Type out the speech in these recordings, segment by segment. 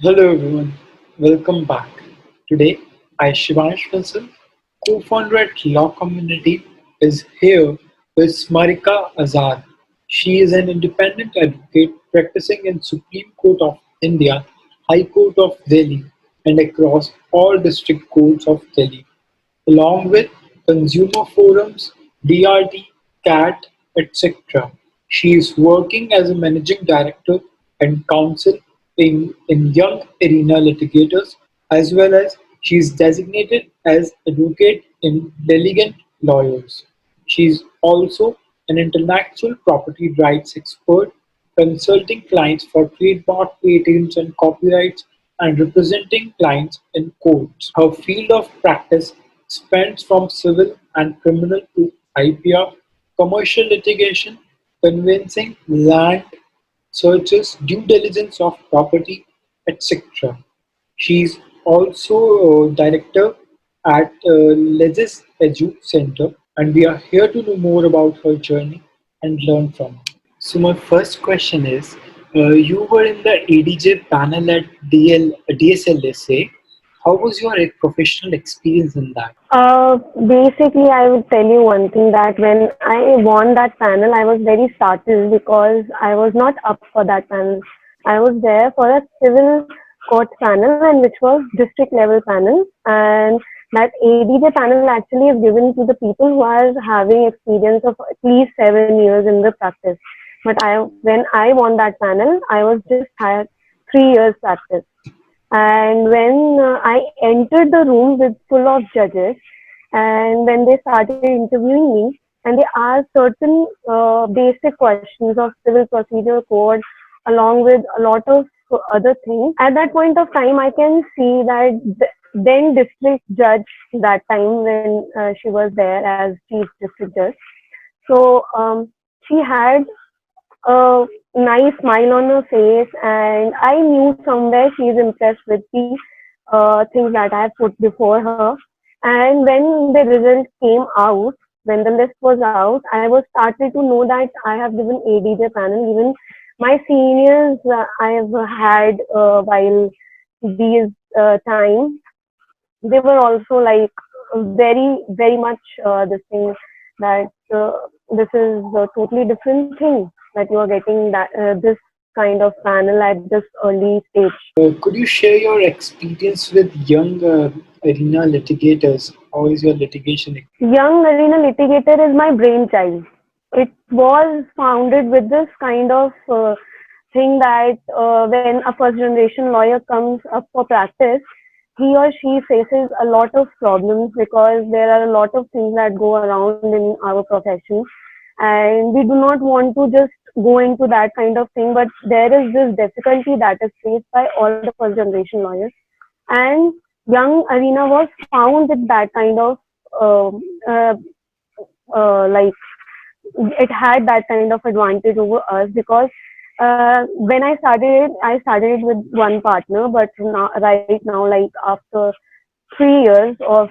Hello everyone, welcome back. Today, I Shivansh Wilson, co-founder at Law Community, is here with Smarika Azad. She is an independent advocate practicing in Supreme Court of India, High Court of Delhi, and across all district courts of Delhi along with consumer forums, DRT, CAT, etc. She is working as a managing director and counsel in young arena litigators as well as she is designated as advocate in litigant lawyers. She is also an intellectual property rights expert, consulting clients for trademark patents and copyrights and representing clients in courts. Her field of practice spans from civil and criminal to IPR, commercial litigation, conveyancing, land searches, due diligence of property, etc. She is also director at Legis Edu Center, and we are here to know more about her journey and learn from her. So my first question is, you were in the ADJ panel at DSLSA. How was your professional experience in that? Basically, I would tell you one thing that when I won that panel, I was very startled because I was not up for that panel. I was there for a civil court panel and which was district level panel, and that ADJ panel actually is given to the people who are having experience of at least 7 years in the practice. But when I won that panel, I was just had 3 years practice. And when I entered the room with full of judges, and when they started interviewing me, and they asked certain basic questions of civil procedure code, along with a lot of other things. At that point of time, I can see that then district judge that time when she was there as chief district judge. So she had a nice smile on her face, and I knew somewhere she is impressed with the things that I have put before her. And when the result came out, when the list was out, I was started to know that I have given ADJ panel. Even my seniors I have had while these time, they were also like very much this thing that this is a totally different thing that you are getting that this kind of panel at this early stage. Could you share your experience with young arena litigators? How is your litigation? Young Arena Litigator is my brainchild. It was founded with this kind of thing that when a first generation lawyer comes up for practice, he or she faces a lot of problems because there are a lot of things that go around in our profession, and we do not want to just go into that kind of thing, but there is this difficulty that is faced by all the first generation lawyers, and Young Arena was found with that kind of um uh, like it had that kind of advantage over us because when I started it with one partner, but now, right now, like after 3 years of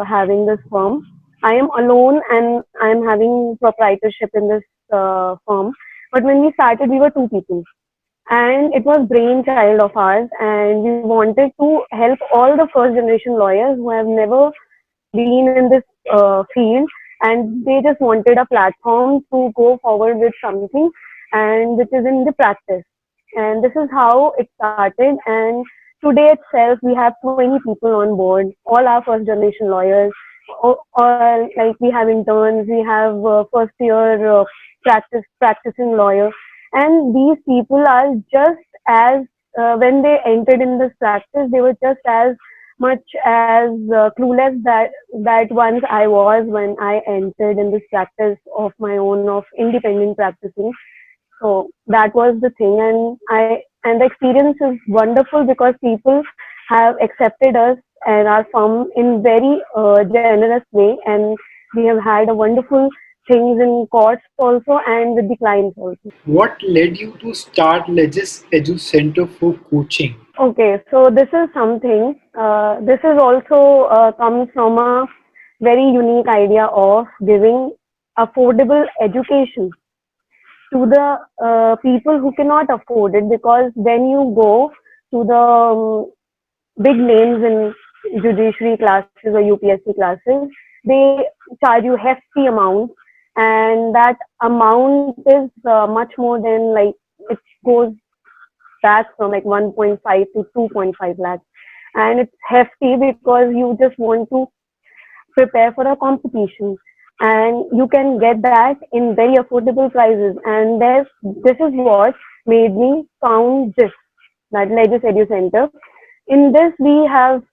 having this firm, I am alone and I am having proprietorship in this firm. But when we started, we were two people, and it was brainchild of ours, and we wanted to help all the first generation lawyers who have never been in this field, and they just wanted a platform to go forward with something and which is in the practice. And this is how it started, and today itself we have 20 people on board, all our first generation lawyers, or like we have interns, we have first year practicing lawyer, and these people are just as when they entered in this practice, they were just as much as clueless that once I was when I entered in this practice of my own of independent practicing. So that was the thing, and the experience is wonderful because people have accepted us and our firm in very generous way, and we have had a wonderful things in courts also and with the clients also. What led you to start Legis Edu Center for coaching? Okay, so this is something. This is also comes from a very unique idea of giving affordable education to the people who cannot afford it, because when you go to the big names in judiciary classes or UPSC classes, they charge you hefty amounts, and that amount is much more than, like, it goes back from like 1.5 to 2.5 lakhs, and it's hefty because you just want to prepare for a competition, and you can get that in very affordable prices. And this is what made me found this, that Legis Edu Center. In this, we have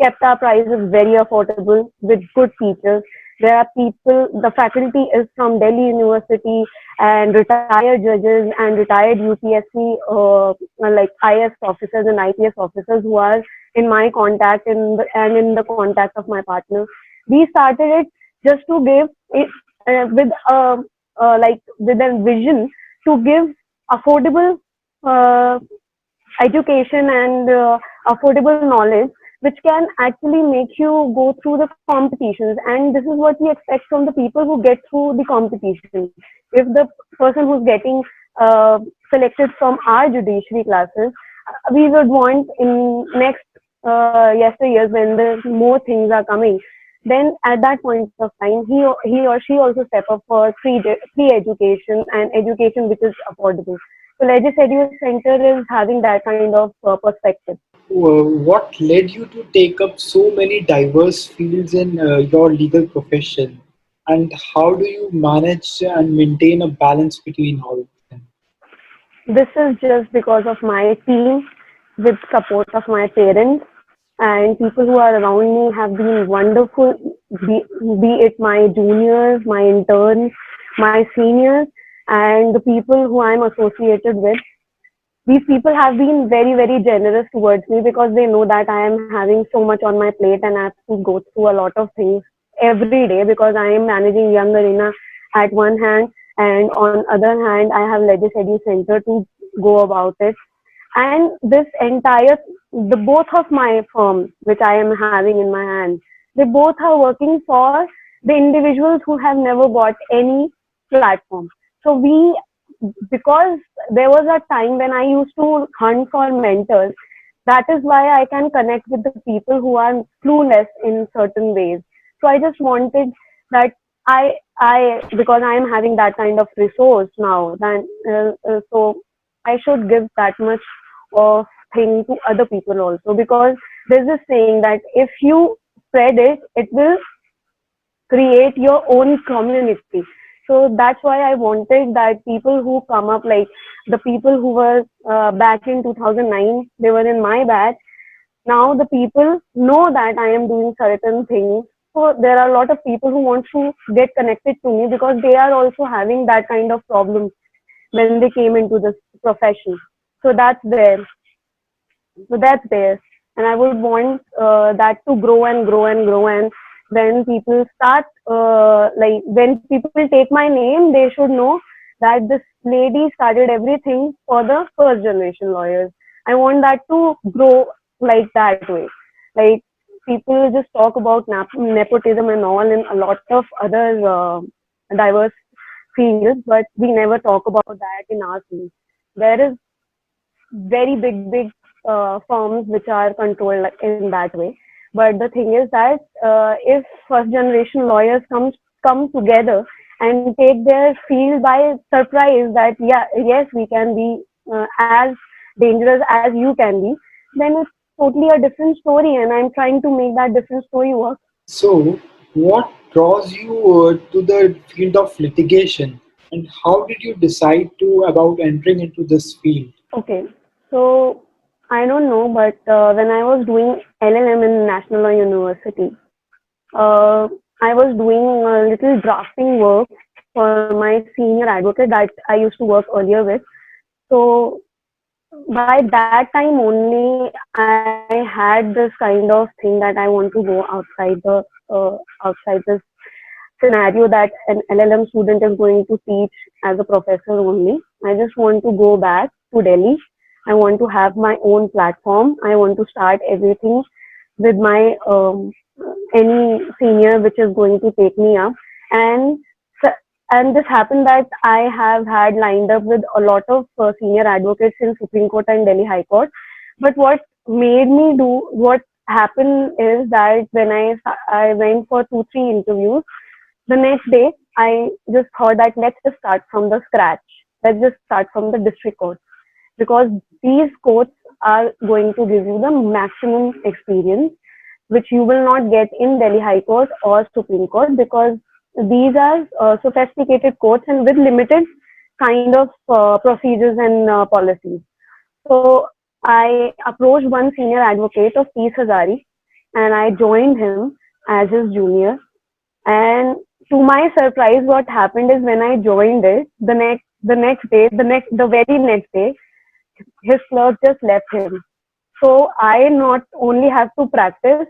kept our prices very affordable with good teachers. There are people, the faculty is from Delhi University, and retired judges and retired UPSC, like IS officers and IPS officers, who are in my contact and in the contact of my partner. We started it just to give it, with like with a vision to give affordable uh, education and affordable knowledge, which can actually make you go through the competitions. And this is what we expect from the people who get through the competition. If the person who's getting uh, selected from our judiciary classes, we would want in next yesteryears, when the more things are coming, then at that point of time, he or she also step up for free education, and education which is affordable. So Legis Edu Center is having that kind of perspective. What led you to take up so many diverse fields in your legal profession, and how do you manage and maintain a balance between all of them? This is just because of my team, with support of my parents, and people who are around me have been wonderful, be it my juniors, my interns, my seniors, and the people who I'm associated with. These people have been very, very generous towards me because they know that I am having so much on my plate and I have to go through a lot of things every day, because I am managing Young Arena at one hand, and on other hand I have Legis Edu Center to go about it. And this entire, the both of my firms which I am having in my hand, they both are working for the individuals who have never got any platform. So we, because there was a time when I used to hunt for mentors. That is why I can connect with the people who are clueless in certain ways. So I just wanted that because I am having that kind of resource now, then so I should give that much of thing to other people also, because there's this saying that if you spread it, it will create your own community. So that's why I wanted that people who come up, like the people who were back in 2009, they were in my batch. Now the people know that I am doing certain things. So there are a lot of people who want to get connected to me because they are also having that kind of problem when they came into this profession. So that's there, and I would want that to grow and grow and grow. And when people start, like when people take my name, they should know that this lady started everything for the first generation lawyers. I want that to grow like that way. Like, people just talk about nepotism and all in a lot of other diverse fields, but we never talk about that in our field. There is very big firms which are controlled in that way. But the thing is that if first generation lawyers come together and take their field by surprise, that yeah, yes, we can be as dangerous as you can be, then it's totally a different story, and I'm trying to make that different story work. So, what draws you to the field of litigation, and how did you decide to about entering into this field? Okay, so I don't know, but when I was doing LLM in National Law University, uh, I was doing a little drafting work for my senior advocate that I used to work earlier with. So by that time only, I had this kind of thing that I want to go outside this scenario that an LLM student is going to teach as a professor only. I just want to go back to Delhi. I want to have my own platform. I want to start everything with my any senior which is going to take me up. And and this happened that I have had lined up with a lot of senior advocates in Supreme Court and Delhi High Court. But what happened is that when I went for 2 3 interviews, the next day I just thought that let's just start from the scratch. Let's just start from the district court, because these courts are going to give you the maximum experience, which you will not get in Delhi High Court or Supreme Court, because these are sophisticated courts and with limited kind of procedures and policies. So I approached one senior advocate of Peace Hazari, and I joined him as his junior. And to my surprise, what happened is when I joined it, the very next day, his clerk just left him. So I not only have to practice,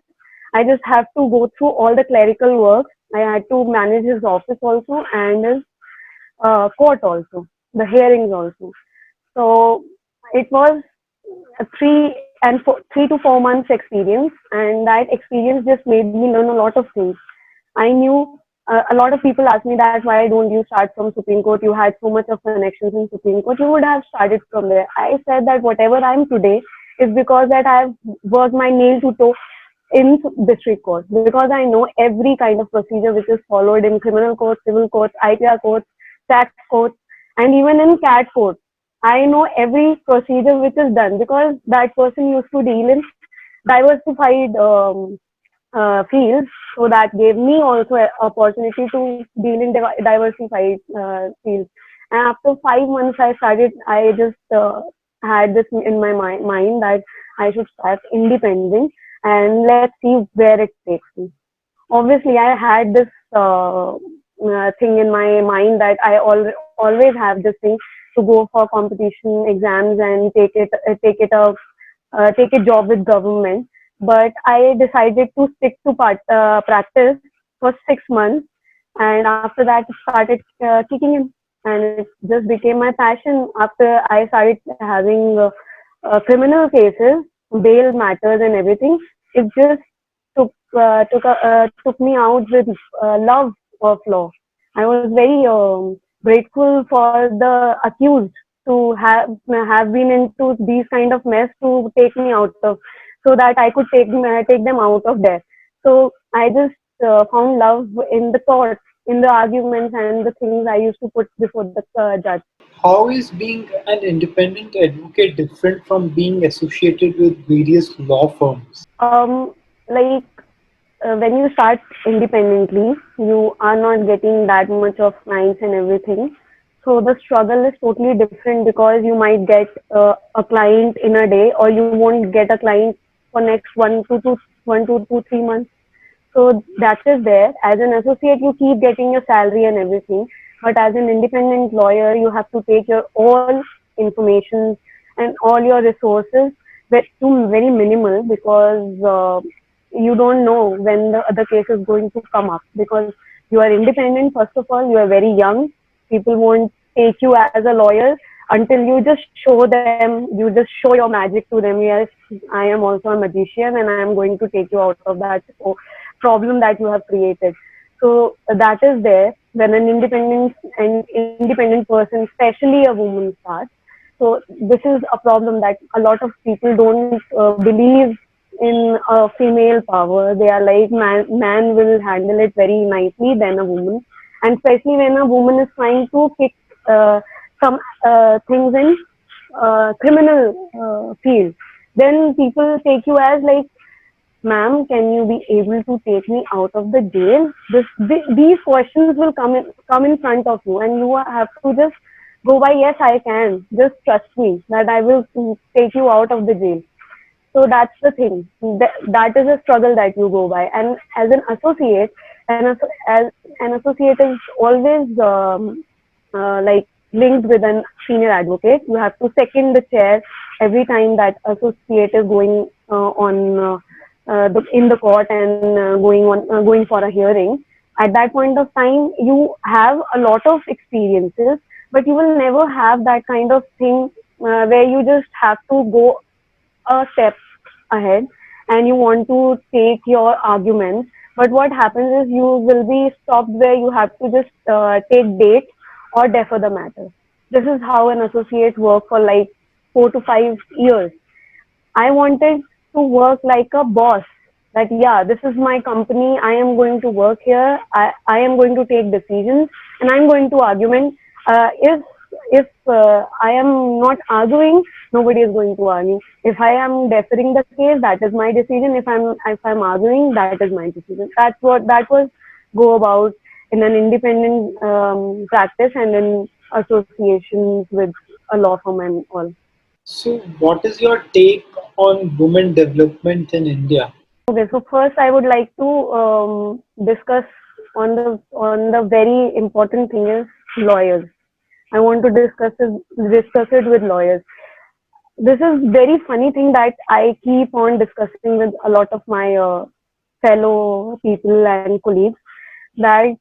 I just have to go through all the clerical work. I had to manage his office also and his court also, the hearings also. So it was a 3 to 4 months experience, and that experience just made me learn a lot of things. I knew a lot of people ask me that why don't you start from Supreme Court? You had so much of connections in Supreme Court. You would have started from there. I said that whatever I'm today is because that I've worked my nail to toe in district court, because I know every kind of procedure which is followed in criminal courts, civil courts, IPR courts, tax courts, and even in CAT courts. I know every procedure which is done because that person used to deal in diversified fields. So that gave me also an opportunity to deal in diversified fields. And after 5 months, I just had this in my mind that I should start independent and let's see where it takes me. Obviously, I had this thing in my mind that always have this thing to go for competition exams and take a job with government. But I decided to stick to practice for 6 months, and after that it started kicking in, and it just became my passion. After I started having criminal cases, bail matters, and everything, it just took me out with love of law. I was very grateful for the accused to have been into these kind of mess to take me out of, so that I could take them out of there. So I just found love in the thoughts, in the arguments, and the things I used to put before the judge. How is being an independent advocate different from being associated with various law firms? Like when you start independently, you are not getting that much of clients and everything. So the struggle is totally different, because you might get a client in a day, or you won't get a client for next 1 to 2 3 months. So that is there. As an associate, you keep getting your salary and everything. But as an independent lawyer, you have to take your all information and all your resources to very minimal, because you don't know when the other case is going to come up. Because you are independent, first of all, you are very young. People won't take you as a lawyer until you just show them, you just show your magic to them. Yes, I am also a magician, and I am going to take you out of that problem that you have created. So that is there when an independent person, especially a woman, starts. So this is a problem that a lot of people don't believe in female power. They are like man will handle it very nicely than a woman, and especially when a woman is trying to kick some things in criminal field, then people take you as like, ma'am, can you be able to take me out of the jail? These questions will come in front of you, and you have to just go by, yes, I can. Just trust me that I will take you out of the jail. So that's the thing. That is a struggle that you go by. And as an associate, as an associate is always like linked with an senior advocate. You have to second the chair every time that associate is going in the court and going for a hearing. At that point of time, you have a lot of experiences, but you will never have that kind of thing where you just have to go a step ahead and you want to take your arguments. But what happens is you will be stopped where you have to just take date or defer the matter. This is how an associate works for like 4 to 5 years. I wanted to work like a boss. That yeah, this is my company. I am going to work here. I am going to take decisions, and I'm going to argument. If I am not arguing, nobody is going to argue. If I am deferring the case, that is my decision. If I'm arguing, that is my decision. That was go about in an independent practice and in associations with a law firm and all. So, what is your take on women development in India? Okay, so first I would like to discuss on the very important thing is lawyers. I want to discuss it with lawyers. This is very funny thing that I keep on discussing with a lot of my fellow people and colleagues that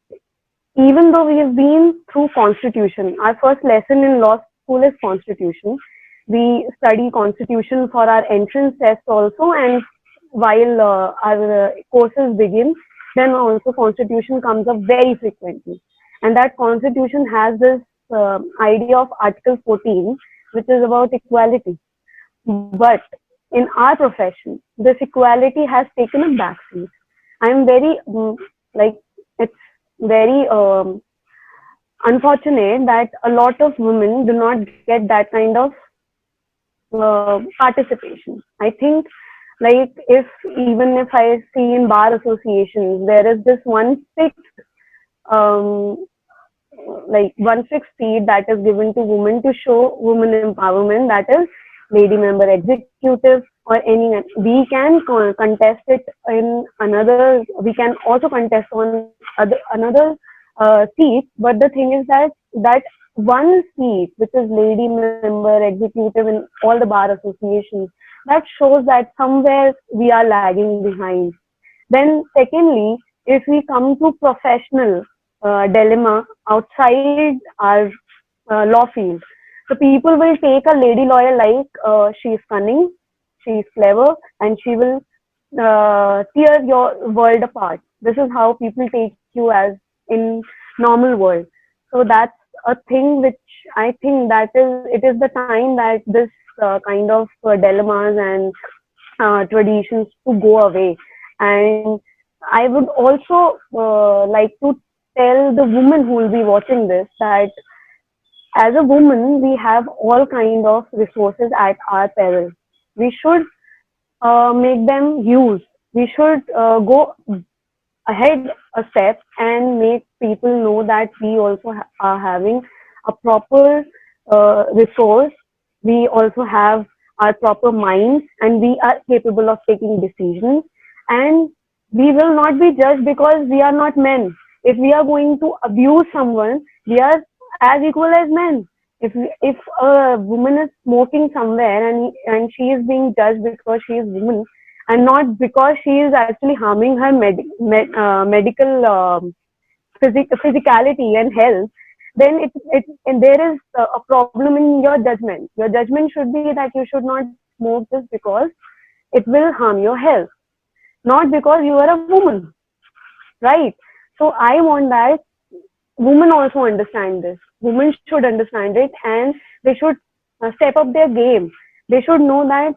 even though we have been through constitution, our first lesson in law school is constitution. We study constitution for our entrance test also, and while our courses begin, then also constitution comes up very frequently. And that constitution has this idea of Article 14, which is about equality. But in our profession, this equality has taken a backseat. I'm very like it's very unfortunate that a lot of women do not get that kind of participation. I think, like, if even if I see in bar associations, there is this um, one fixed seat that is given to women to show women empowerment. That is lady member executive or any. We can contest it in another. We can also contest on another seat. But the thing is that one seat, which is lady member executive in all the bar associations, that shows that somewhere we are lagging behind. Then, secondly, if we come to professional dilemma outside our law field, so people will take a lady lawyer like she's cunning, she's clever, and she will tear your world apart. This is how people take you as in normal world. So that's a thing which I think that it is the time that this kind of dilemmas and traditions to go away. And I would also like to tell the women who will be watching this that as a woman, we have all kind of resources at our peril. We should make them use. We should go ahead a step and make people know that we also are having a proper resource. We also have our proper minds and we are capable of taking decisions. And we will not be judged because we are not men. If we are going to abuse someone, we are as equal as men. If a woman is smoking somewhere and she is being judged because she is woman and not because she is actually harming her medical physicality and health, then and there is a problem in your judgment. Your judgment should be that you should not smoke just because it will harm your health, not because you are a woman, right? So I want that women also understand this. Women should understand it, and they should step up their game. They should know that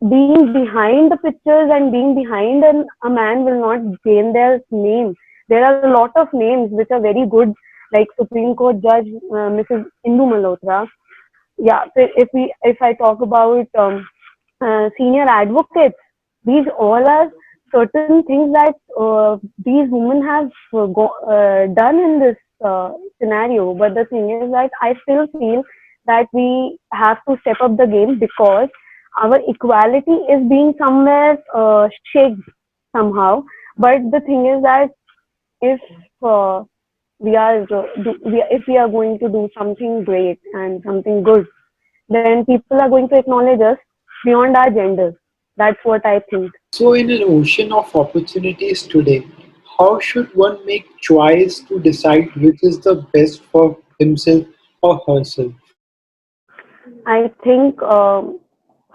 being behind the pictures and being behind a man will not gain their name. There are a lot of names which are very good, like Supreme Court Judge Mrs. Indu Malhotra. Yeah, so if I talk about senior advocates, these all are certain things that these women have done in this scenario. But the thing is that I still feel that we have to step up the game because our equality is being somewhere shaked somehow. But the thing is that if if we are going to do something great and something good, then people are going to acknowledge us beyond our gender. That's what I think. So, in an ocean of opportunities today, how should one make choice to decide which is the best for himself or herself? I think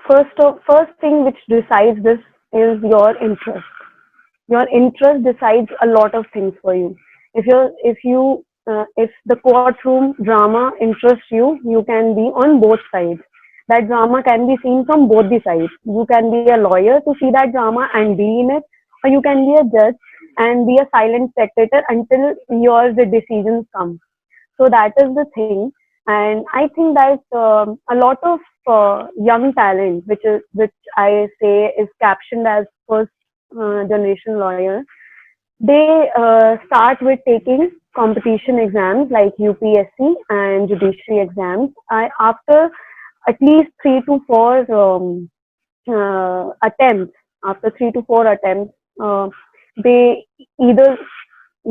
first thing which decides this is your interest. Your interest decides a lot of things for you. If the courtroom drama interests you, you can be on both sides. That drama can be seen from both the sides. You can be a lawyer to see that drama and be in it, or you can be a judge and be a silent spectator until your the decisions come. So that is the thing, and I think that a lot of young talent, which I say is captioned as first generation lawyer, they start with taking competition exams like UPSC and judiciary exams. After at least 3 to 4 attempts, after 3 to 4 attempts, they either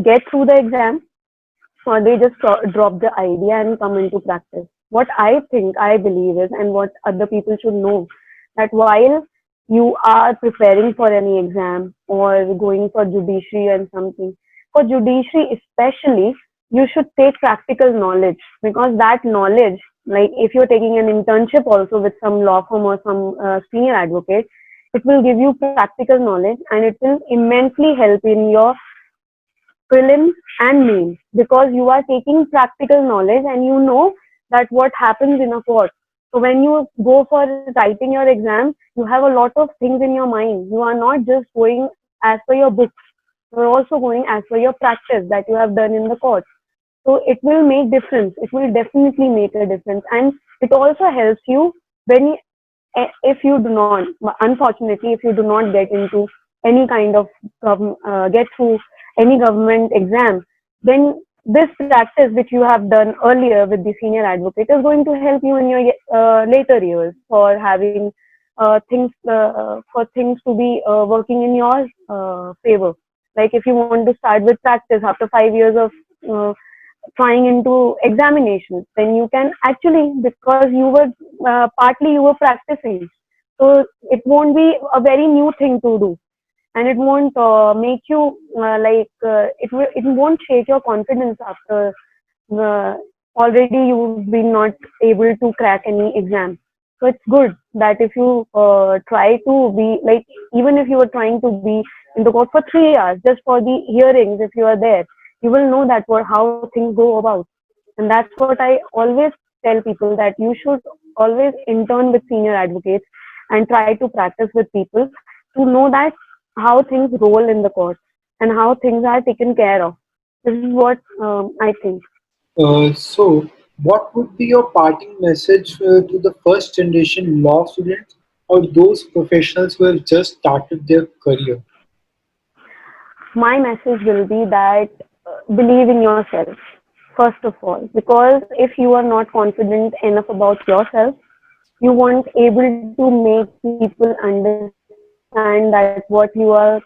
get through the exam or they just drop the idea and come into practice. What I think, I believe is, and what other people should know, that while you are preparing for any exam or going for judiciary and something, for judiciary especially, you should take practical knowledge, because that knowledge, like if you're taking an internship also with some law firm or some senior advocate, it will give you practical knowledge and it will immensely help in your prelims and mains, because you are taking practical knowledge and you know that what happens in a court. So when you go for writing your exam, you have a lot of things in your mind. You are not just going as per your books. You are also going as per your practice that you have done in the court. So it will make difference. It will definitely make a difference, and it also helps you when if you do not, unfortunately, if you do not get into any kind of get through any government exam, then this practice which you have done earlier with the senior advocate is going to help you in your later years for having things to be working in your favor. Like if you want to start with practice after 5 years of uh, trying into examinations, then you can actually, because you were partly you were practicing, so it won't be a very new thing to do, and it won't make you it won't shake your confidence after uh, already you've been not able to crack any exam. So it's good that if you try to be like, even if you were trying to be in the court for 3 hours just for the hearings, if you are there, you will know that what how things go about. And that's what I always tell people, that you should always intern with senior advocates and try to practice with people to know that how things roll in the court and how things are taken care of. This is what I think. So, what would be your parting message to the first generation law students or those professionals who have just started their career? My message will be that believe in yourself, first of all, because if you are not confident enough about yourself, you won't able to make people understand that what you are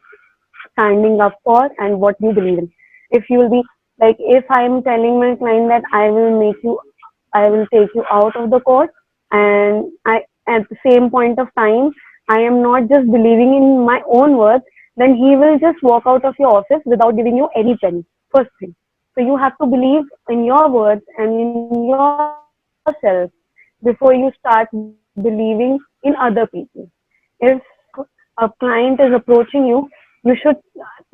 standing up for and what you believe in. If you will be like, if I am telling my client that I will take you out of the court, and I at the same point of time I am not just believing in my own words, then he will just walk out of your office without giving you any penny. First thing. So you have to believe in your words and in yourself before you start believing in other people. If a client is approaching you, you should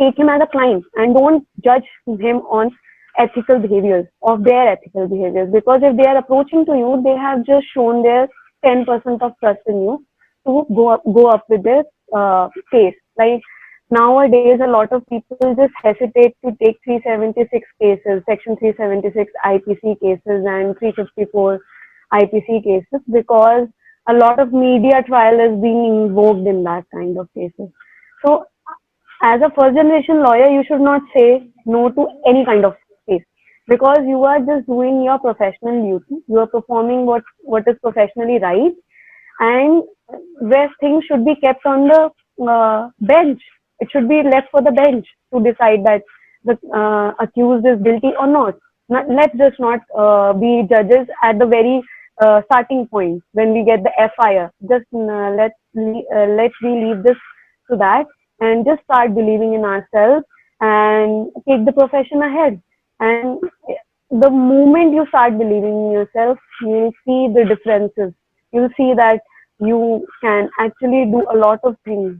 take him as a client and don't judge him on ethical behaviors, of their ethical behaviors, because if they are approaching to you, they have just shown their 10% of trust in you to go up with this case. Like nowadays, a lot of people just hesitate to take 376 cases, Section 376 IPC cases and 354 IPC cases, because a lot of media trial is being invoked in that kind of cases. So as a first generation lawyer, you should not say no to any kind of case, because you are just doing your professional duty. You are performing what is professionally right, and where things should be kept on the bench. It should be left for the bench to decide that the accused is guilty or not. Let's just not be judges at the very starting point when we get the FIR. Just let we leave this to that and just start believing in ourselves and take the profession ahead. And the moment you start believing in yourself, you'll see the differences. You'll see that you can actually do a lot of things